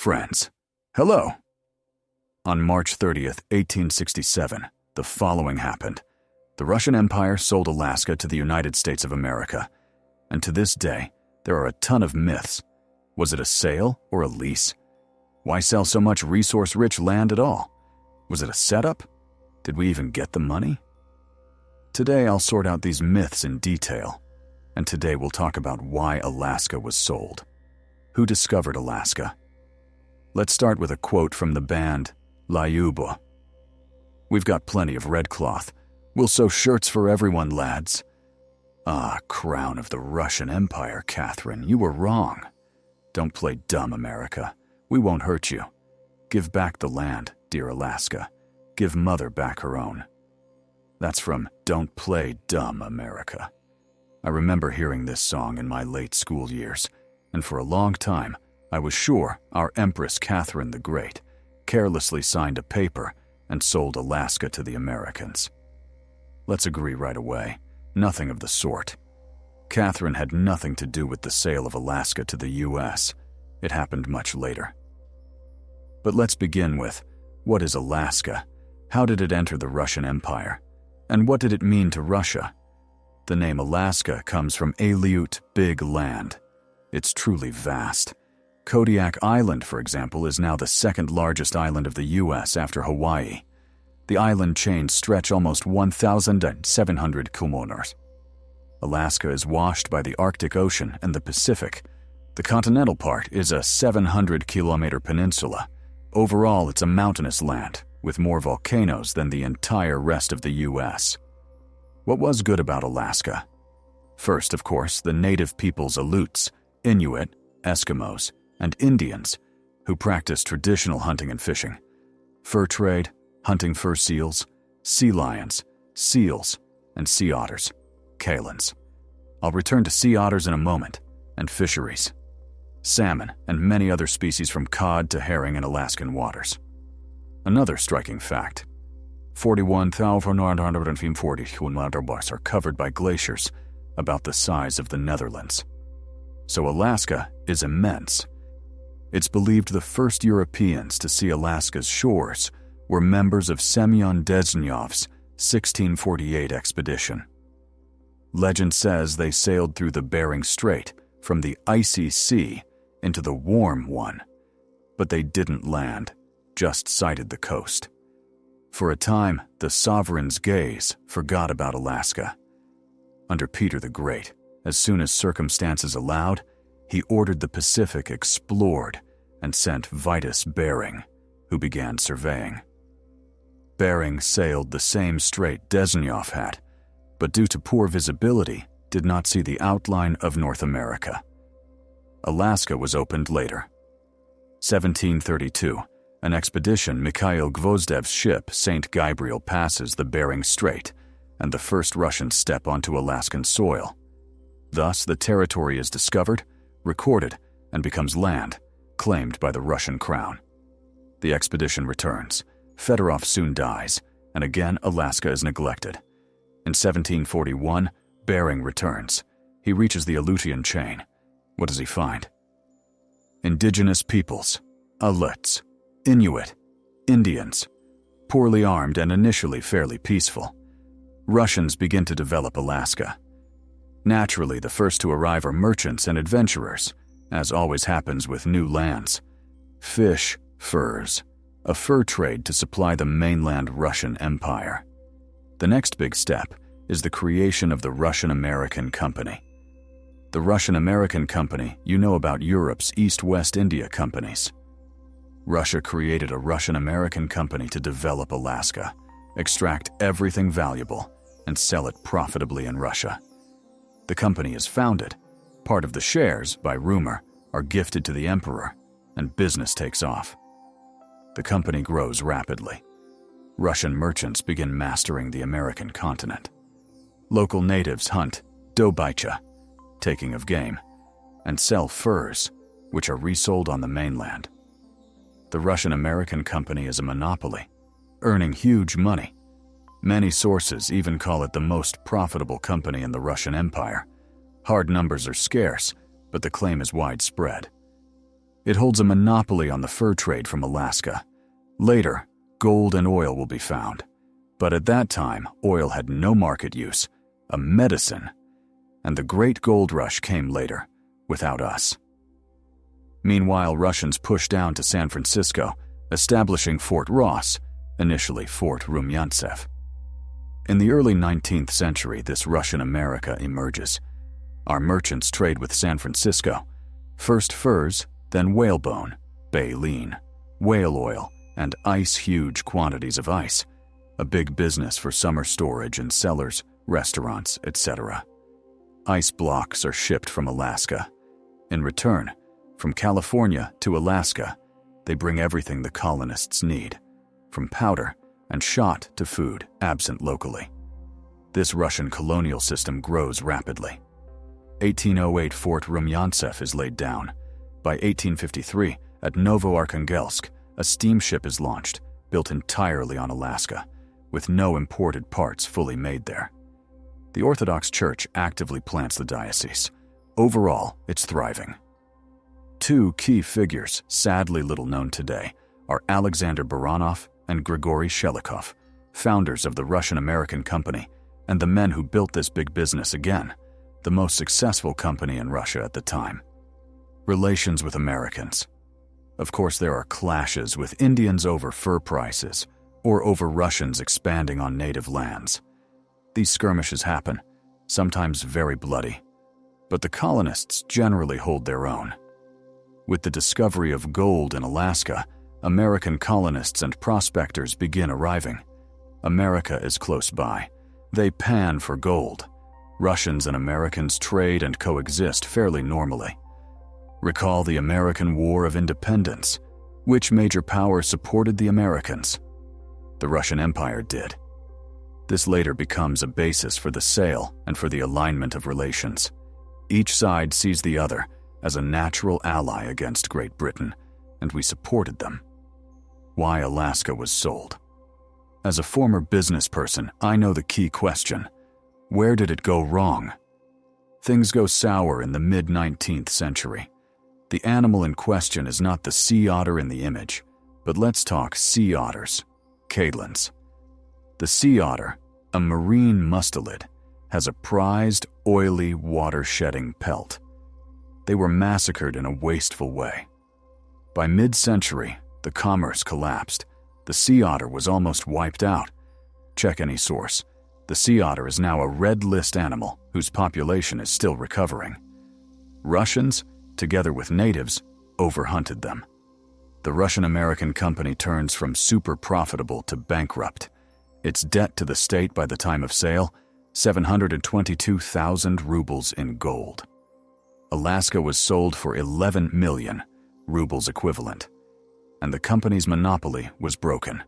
Friends, hello. On March 30th, 1867, the following happened. The Russian Empire sold Alaska to the United States of America, and to this day, there are a ton of myths. Was it a sale or a lease? Why sell so much resource-rich land at all? Was it a setup? Did we even get the money? Today I'll sort out these myths in detail, and today we'll talk about why Alaska was sold. Who discovered Alaska? Let's start with a quote from the band Lyuba. "We've got plenty of red cloth. We'll sew shirts for everyone, lads." Ah, crown of the Russian Empire, Catherine, you were wrong. Don't play dumb, America. We won't hurt you. Give back the land, dear Alaska. Give Mother back her own. That's from Don't Play Dumb, America. I remember hearing this song in my late school years, and for a long time, I was sure our Empress Catherine the Great carelessly signed a paper and sold Alaska to the Americans. Let's agree right away, nothing of the sort. Catherine had nothing to do with the sale of Alaska to the U.S. It happened much later. But let's begin with, what is Alaska? How did it enter the Russian Empire? And what did it mean to Russia? The name Alaska comes from Aleut, big land. It's truly vast. Kodiak Island, for example, is now the second largest island of the U.S. after Hawaii. The island chains stretch almost 1,700 kilometers. Alaska is washed by the Arctic Ocean and the Pacific. The continental part is a 700-kilometer peninsula. Overall, it's a mountainous land, with more volcanoes than the entire rest of the U.S. What was good about Alaska? First, of course, the native peoples Aleuts, Inuit, Eskimos, and Indians, who practiced traditional hunting and fishing. Fur trade, hunting fur seals, sea lions, seals, and sea otters, kalins. I'll return to sea otters in a moment, and fisheries. Salmon and many other species from cod to herring in Alaskan waters. Another striking fact, 41,940 kilometers are covered by glaciers, about the size of the Netherlands. So Alaska is immense. It's believed the first Europeans to see Alaska's shores were members of Semyon Desnyov's 1648 expedition. Legend says they sailed through the Bering Strait from the icy sea into the warm one, but they didn't land, just sighted the coast. For a time, the sovereign's gaze forgot about Alaska. Under Peter the Great, as soon as circumstances allowed, he ordered the Pacific explored and sent Vitus Bering, who began surveying. Bering sailed the same strait Desnyov had, but due to poor visibility, did not see the outline of North America. Alaska was opened later. 1732, an expedition Mikhail Gvozdev's ship St. Gabriel passes the Bering Strait, and the first Russians step onto Alaskan soil. Thus, the territory is discovered, recorded, and becomes land, claimed by the Russian crown. The expedition returns. Fedorov soon dies, and again Alaska is neglected. In 1741, Bering returns. He reaches the Aleutian chain. What does he find? Indigenous peoples, Aleuts, Inuit, Indians, poorly armed and initially fairly peaceful. Russians begin to develop Alaska. Naturally, the first to arrive are merchants and adventurers, as always happens with new lands. Fish, furs, a fur trade to supply the mainland Russian Empire. The next big step is the creation of the Russian-American Company. The Russian-American Company, you know about Europe's East-West India companies. Russia created a Russian-American Company to develop Alaska, extract everything valuable, and sell it profitably in Russia. The company is founded. Part of the shares, by rumor, are gifted to the emperor, and business takes off. The company grows rapidly. Russian merchants begin mastering the American continent. Local natives hunt dobaicha, taking of game, and sell furs, which are resold on the mainland. The Russian-American Company is a monopoly, earning huge money. Many sources even call it the most profitable company in the Russian Empire. Hard numbers are scarce, but the claim is widespread. It holds a monopoly on the fur trade from Alaska. Later, gold and oil will be found. But at that time, oil had no market use, a medicine, and the great gold rush came later, without us. Meanwhile, Russians pushed down to San Francisco, establishing Fort Ross, initially Fort Rumyantsev. In the early 19th century, this Russian America emerges. Our merchants trade with San Francisco, first furs, then whalebone, baleen, whale oil, and huge quantities of ice, a big business for summer storage in cellars, restaurants, etc. Ice blocks are shipped from Alaska. In return, from California to Alaska, they bring everything the colonists need, from powder and shot to food absent locally. This Russian colonial system grows rapidly. 1808 Fort Rumyantsev is laid down. By 1853, at Novoarkhangelsk, a steamship is launched, built entirely on Alaska, with no imported parts fully made there. The Orthodox Church actively plants the diocese. Overall, it's thriving. Two key figures, sadly little known today, are Alexander Baranov and Grigory Shelikov, founders of the Russian-American Company, and the men who built this big business again, the most successful company in Russia at the time. Relations with Americans. Of course, there are clashes with Indians over fur prices, or over Russians expanding on native lands. These skirmishes happen, sometimes very bloody, but the colonists generally hold their own. With the discovery of gold in Alaska, American colonists and prospectors begin arriving. America is close by. They pan for gold. Russians and Americans trade and coexist fairly normally. Recall the American War of Independence. Which major power supported the Americans? The Russian Empire did. This later becomes a basis for the sale and for the alignment of relations. Each side sees the other as a natural ally against Great Britain, and we supported them. Why Alaska was sold. As a former business person, I know the key question. Where did it go wrong? Things go sour in the mid-19th century. The animal in question is not the sea otter in the image, but let's talk sea otters, caedlins. The sea otter, a marine mustelid, has a prized, oily, water-shedding pelt. They were massacred in a wasteful way. By mid-century, the commerce collapsed. The sea otter was almost wiped out. Check any source. The sea otter is now a red list animal whose population is still recovering. Russians, together with natives, overhunted them. The Russian-American Company turns from super profitable to bankrupt. Its debt to the state by the time of sale, 722,000 rubles in gold. Alaska was sold for 11 million rubles equivalent, and the company's monopoly was broken.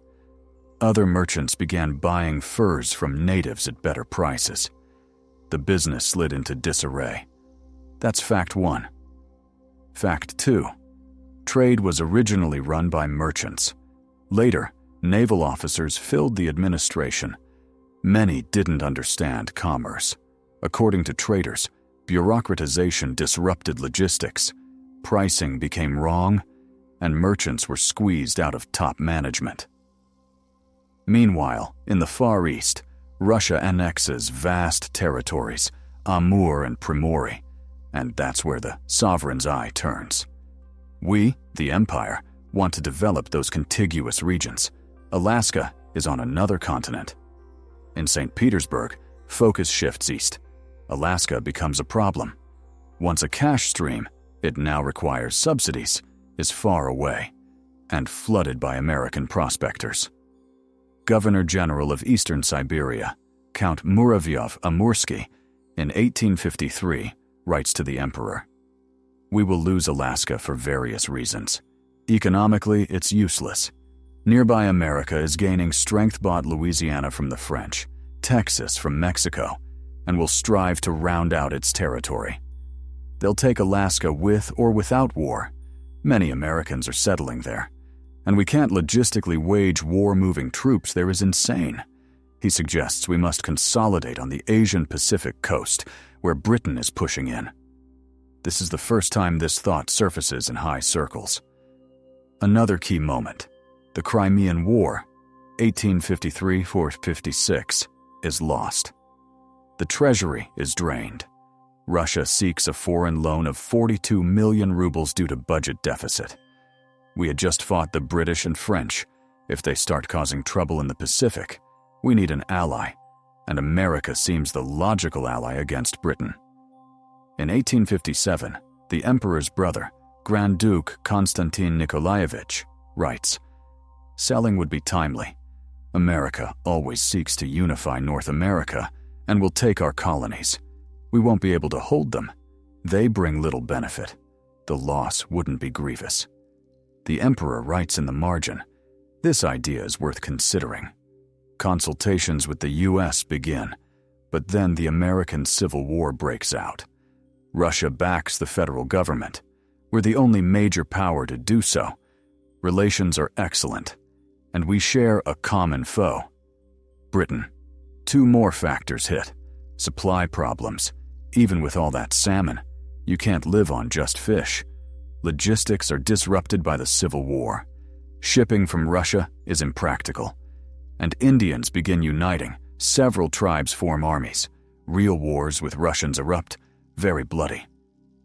Other merchants began buying furs from natives at better prices. The business slid into disarray. That's fact one. Fact two. Trade was originally run by merchants. Later, naval officers filled the administration. Many didn't understand commerce. According to traders, bureaucratization disrupted logistics, pricing became wrong, and merchants were squeezed out of top management. Meanwhile, in the Far East, Russia annexes vast territories, Amur and Primorye, and that's where the sovereign's eye turns. We, the empire, want to develop those contiguous regions. Alaska is on another continent. In St. Petersburg, focus shifts east. Alaska becomes a problem. Once a cash stream, it now requires subsidies, is far away, and flooded by American prospectors. Governor General of Eastern Siberia, Count Muravyov-Amursky, in 1853, writes to the emperor, "We will lose Alaska for various reasons. Economically, it's useless. Nearby America is gaining strength-bought Louisiana from the French, Texas from Mexico, and will strive to round out its territory. They'll take Alaska with or without war. Many Americans are settling there, and we can't logistically wage war-moving troops there is insane. He suggests we must consolidate on the Asian Pacific coast, where Britain is pushing in. This is the first time this thought surfaces in high circles. Another key moment, the Crimean War, 1853–56, is lost. The treasury is drained. Russia seeks a foreign loan of 42 million rubles due to budget deficit. We had just fought the British and French. If they start causing trouble in the Pacific, we need an ally, and America seems the logical ally against Britain. In 1857, the emperor's brother, Grand Duke Konstantin Nikolaevich, writes, "Selling would be timely. America always seeks to unify North America and will take our colonies. We won't be able to hold them. They bring little benefit. The loss wouldn't be grievous." The emperor writes in the margin, "This idea is worth considering." Consultations with the U.S. begin, but then the American Civil War breaks out. Russia backs the federal government. We're the only major power to do so. Relations are excellent, and we share a common foe, Britain. Two more factors hit: supply problems. Even with all that salmon, you can't live on just fish. Logistics are disrupted by the Civil War. Shipping from Russia is impractical. And Indians begin uniting. Several tribes form armies. Real wars with Russians erupt, very bloody.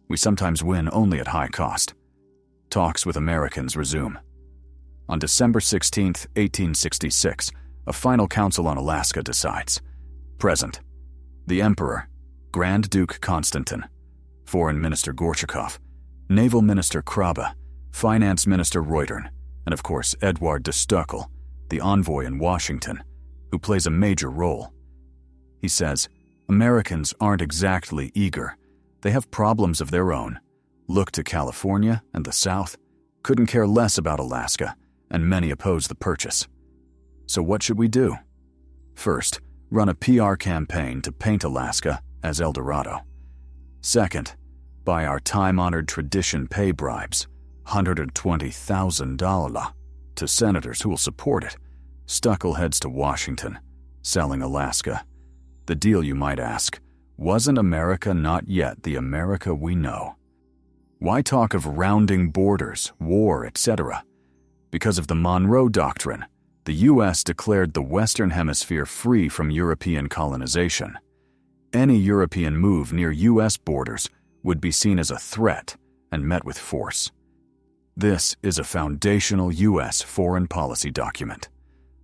We sometimes win only at high cost. Talks with Americans resume. On December 16, 1866, a final council on Alaska decides. Present: the Emperor, Grand Duke Konstantin, Foreign Minister Gorchakov, Naval Minister Krabbe, Finance Minister Reutern, and of course Eduard de Stoeckl, the envoy in Washington, who plays a major role. He says, Americans aren't exactly eager. They have problems of their own. Look to California and the South. Couldn't care less about Alaska, and many oppose the purchase. So what should we do? First, run a PR campaign to paint Alaska as El Dorado. Second, buy our time-honored tradition pay bribes, $120,000, to senators who will support it. Stoeckl heads to Washington, selling Alaska. The deal, you might ask, wasn't America not yet the America we know? Why talk of rounding borders, war, etc.? Because of the Monroe Doctrine, the U.S. declared the Western Hemisphere free from European colonization. Any European move near U.S. borders would be seen as a threat and met with force. This is a foundational U.S. foreign policy document.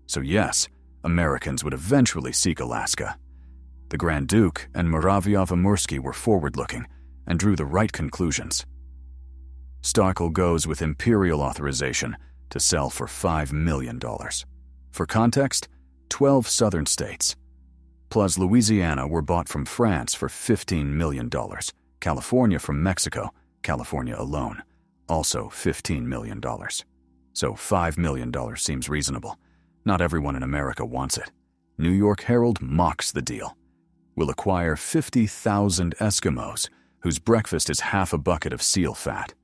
So yes, Americans would eventually seek Alaska. The Grand Duke and Muravyov-Amursky were forward-looking and drew the right conclusions. Stoeckl goes with imperial authorization to sell for $5 million. For context, 12 southern states, plus Louisiana, were bought from France for $15 million. California from Mexico, California alone, also $15 million. So $5 million seems reasonable. Not everyone in America wants it. New York Herald mocks the deal. We'll acquire 50,000 Eskimos whose breakfast is half a bucket of seal fat.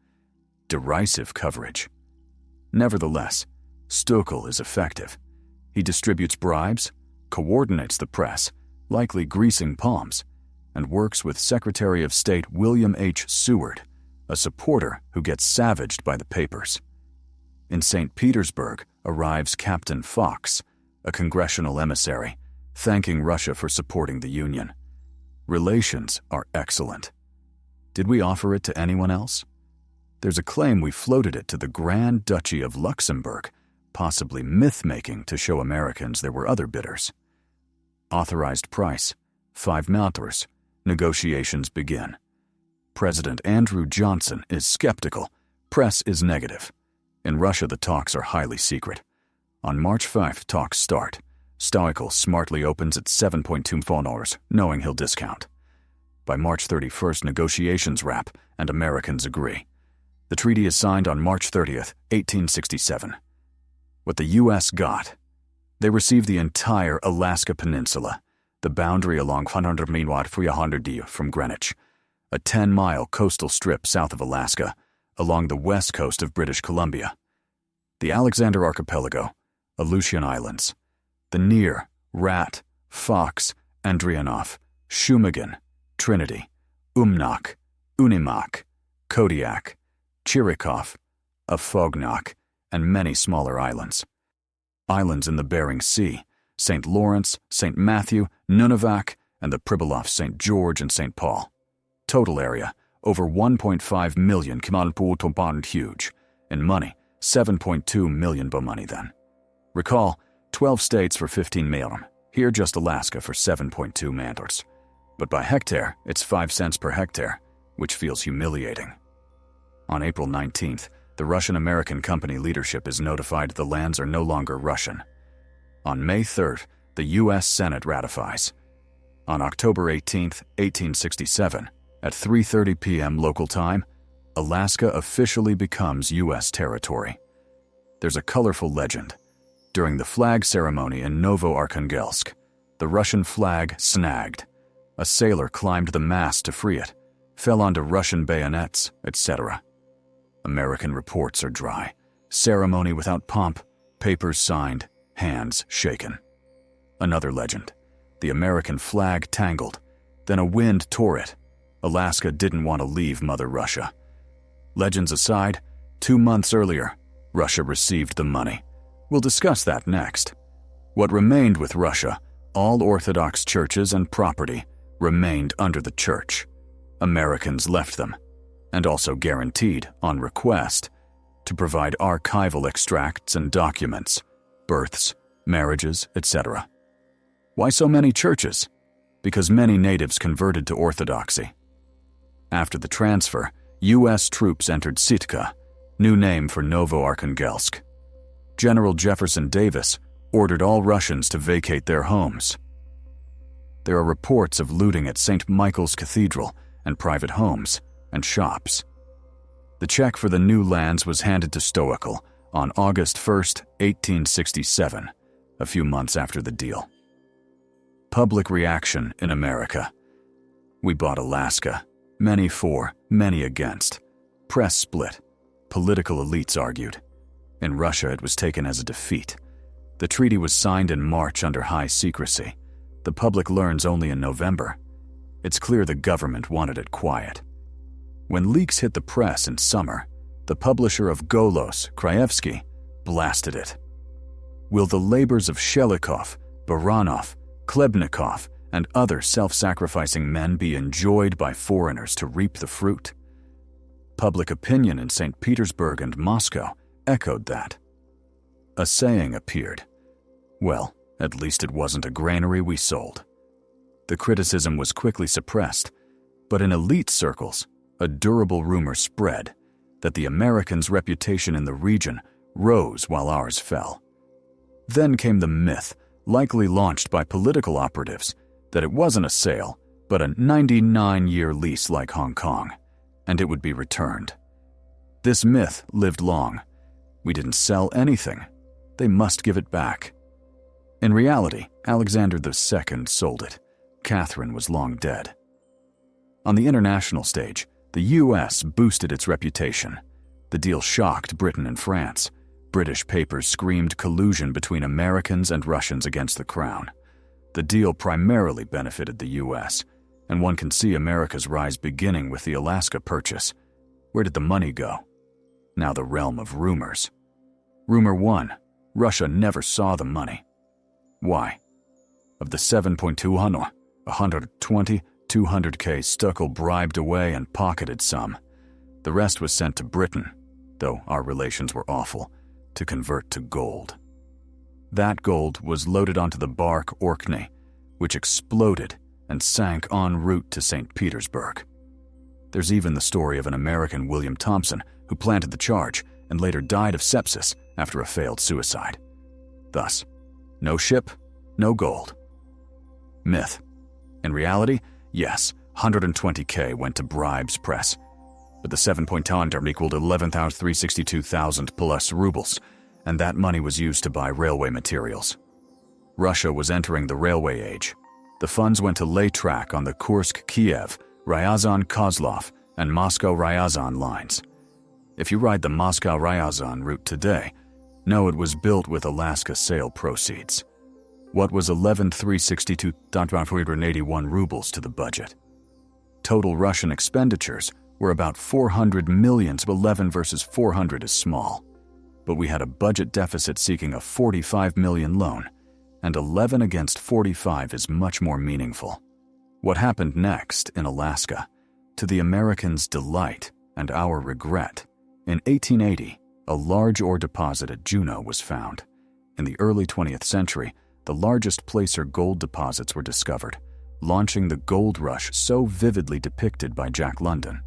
Derisive coverage. Nevertheless, Stoeckl is effective. He distributes bribes, coordinates the press, likely greasing palms, and works with Secretary of State William H. Seward, a supporter who gets savaged by the papers. In St. Petersburg arrives Captain Fox, a congressional emissary, thanking Russia for supporting the Union. Relations are excellent. Did we offer it to anyone else? There's a claim we floated it to the Grand Duchy of Luxembourg, possibly myth-making to show Americans there were other bidders. Authorized price, $5. Negotiations begin. President Andrew Johnson is skeptical. Press is negative. In Russia, the talks are highly secret. On March 5, talks start. Stoeckl smartly opens at $7.2, knowing he'll discount. By March 31st, negotiations wrap, and Americans agree. The treaty is signed on March 30th, 1867. What the U.S. got: they received the entire Alaska Peninsula, the boundary along 100 from Greenwich, a 10-mile coastal strip south of Alaska, along the west coast of British Columbia, the Alexander Archipelago, Aleutian Islands, the Near, Rat, Fox, Andrianoff, Shumagen, Trinity, Umnak, Unimak, Kodiak, Chirikov, Afognak, and many smaller islands. Islands in the Bering Sea, St. Lawrence, St. Matthew, Nunavak, and the Pribilof St. George and St. Paul. Total area, over 1.5 million km², huge. In money, 7.2 million money then. Recall, 12 states for 15 million. Here just Alaska for 7.2 mandors. But by hectare, it's 5 cents per hectare, which feels humiliating. On April 19th, the Russian-American company leadership is notified the lands are no longer Russian. On May 3rd, the U.S. Senate ratifies. On October 18th, 1867, at 3:30 p.m. local time, Alaska officially becomes U.S. territory. There's a colorful legend. During the flag ceremony in Novo-Arkhangelsk, the Russian flag snagged. A sailor climbed the mast to free it, fell onto Russian bayonets, etc. American reports are dry. Ceremony without pomp, papers signed, hands shaken. Another legend. The American flag tangled, then a wind tore it. Alaska didn't want to leave Mother Russia. Legends aside, 2 months earlier, Russia received the money. We'll discuss that next. What remained with Russia, all Orthodox churches and property, remained under the church. Americans left them, and also guaranteed, on request, to provide archival extracts and documents, births, marriages, etc. Why so many churches? Because many natives converted to Orthodoxy. After the transfer, U.S. troops entered Sitka, new name for Novo-Arkhangelsk. General Jefferson Davis ordered all Russians to vacate their homes. There are reports of looting at St. Michael's Cathedral and private homes and shops. The check for the new lands was handed to Stoeckl on August 1, 1867, a few months after the deal. Public reaction in America. We bought Alaska. Many for, many against. Press split. Political elites argued. In Russia, it was taken as a defeat. The treaty was signed in March under high secrecy. The public learns only in November. It's clear the government wanted it quiet. When leaks hit the press in summer, the publisher of Golos, Krajewski, blasted it. Will the labors of Shelikov, Baranov, Klebnikov, and other self-sacrificing men be enjoyed by foreigners to reap the fruit? Public opinion in St. Petersburg and Moscow echoed that. A saying appeared. Well, at least it wasn't a granary we sold. The criticism was quickly suppressed, but in elite circles, a durable rumor spread that the Americans' reputation in the region rose while ours fell. Then came the myth, likely launched by political operatives, that it wasn't a sale, but a 99-year lease like Hong Kong, and it would be returned. This myth lived long. We didn't sell anything. They must give it back. In reality, Alexander II sold it. Catherine was long dead. On the international stage, the U.S. boosted its reputation. The deal shocked Britain and France. British papers screamed collusion between Americans and Russians against the crown. The deal primarily benefited the U.S., and one can see America's rise beginning with the Alaska purchase. Where did the money go? Now the realm of rumors. Rumor 1. Russia never saw the money. Why? Of the 7.200, 120, 200K Stoeckl bribed away and pocketed some. The rest was sent to Britain, though our relations were awful, to convert to gold. That gold was loaded onto the bark Orkney, which exploded and sank en route to St. Petersburg. There's even the story of an American, William Thompson, who planted the charge and later died of sepsis after a failed suicide. Thus, no ship, no gold. Myth. In reality, yes, 120K went to bribes press, but the 7.2 equaled 11,362,000 plus rubles, and that money was used to buy railway materials. Russia was entering the railway age. The funds went to lay track on the Kursk-Kiev, Ryazan-Kozlov, and Moscow-Ryazan lines. If you ride the Moscow-Ryazan route today, know it was built with Alaska sale proceeds. What was 11,362,481 rubles to the budget? Total Russian expenditures were about 400 million, so 11 versus 400 is small. But we had a budget deficit seeking a 45 million loan, and 11 against 45 is much more meaningful. What happened next in Alaska, to the Americans' delight and our regret, in 1880, a large ore deposit at Juneau was found. In the early 20th century, the largest placer gold deposits were discovered, launching the gold rush so vividly depicted by Jack London.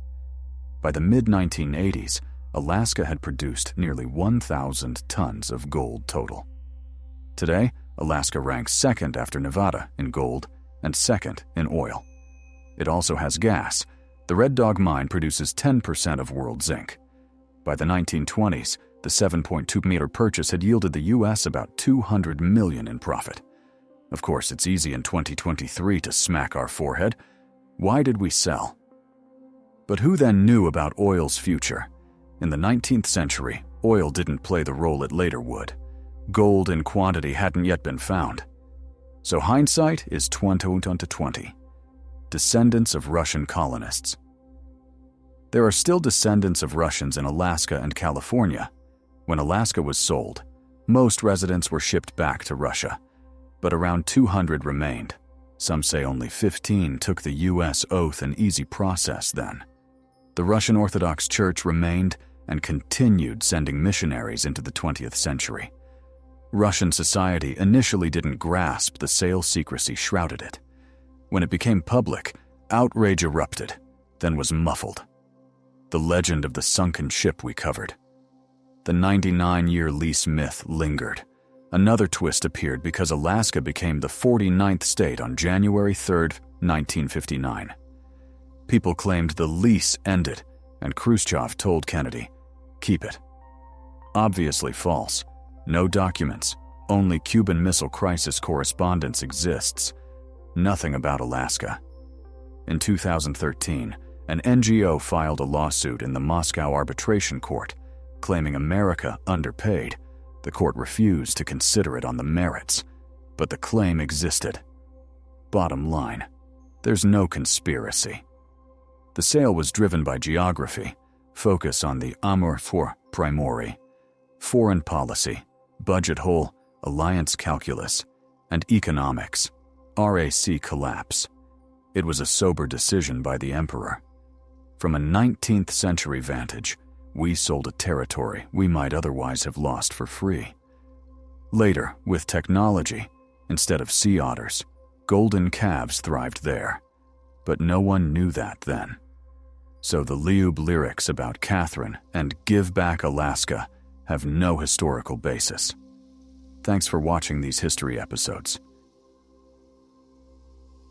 By the mid-1980s, Alaska had produced nearly 1,000 tons of gold total. Today, Alaska ranks second after Nevada in gold and second in oil. It also has gas. The Red Dog mine produces 10% of world zinc. By the 1920s, the 7.2-meter purchase had yielded the U.S. about $200 million in profit. Of course, it's easy in 2023 to smack our forehead. Why did we sell? But who then knew about oil's future? In the 19th century, oil didn't play the role it later would. Gold in quantity hadn't yet been found. So hindsight is 20/20. Descendants of Russian colonists. There are still descendants of Russians in Alaska and California. When Alaska was sold, most residents were shipped back to Russia, but around 200 remained. Some say only 15 took the U.S. oath, an easy process then. The Russian Orthodox Church remained and continued sending missionaries into the 20th century. Russian society initially didn't grasp the sale secrecy shrouded it. When it became public, outrage erupted, then was muffled. The legend of the sunken ship we covered. The 99-year lease myth lingered. Another twist appeared because Alaska became the 49th state on January 3, 1959. People claimed the lease ended, and Khrushchev told Kennedy, "Keep it." Obviously false. No documents, only Cuban Missile Crisis correspondence exists. Nothing about Alaska. In 2013, an NGO filed a lawsuit in the Moscow Arbitration Court, claiming America underpaid. The court refused to consider it on the merits, but the claim existed. Bottom line, there's no conspiracy. The sale was driven by geography, focus on the amour for primori, foreign policy, budget hole, alliance calculus, and economics, RAC collapse. It was a sober decision by the emperor. From a 19th century vantage, we sold a territory we might otherwise have lost for free. Later, with technology, instead of sea otters, golden calves thrived there. But no one knew that then. So the Liub lyrics about Catherine and Give Back Alaska have no historical basis. Thanks for watching these history episodes.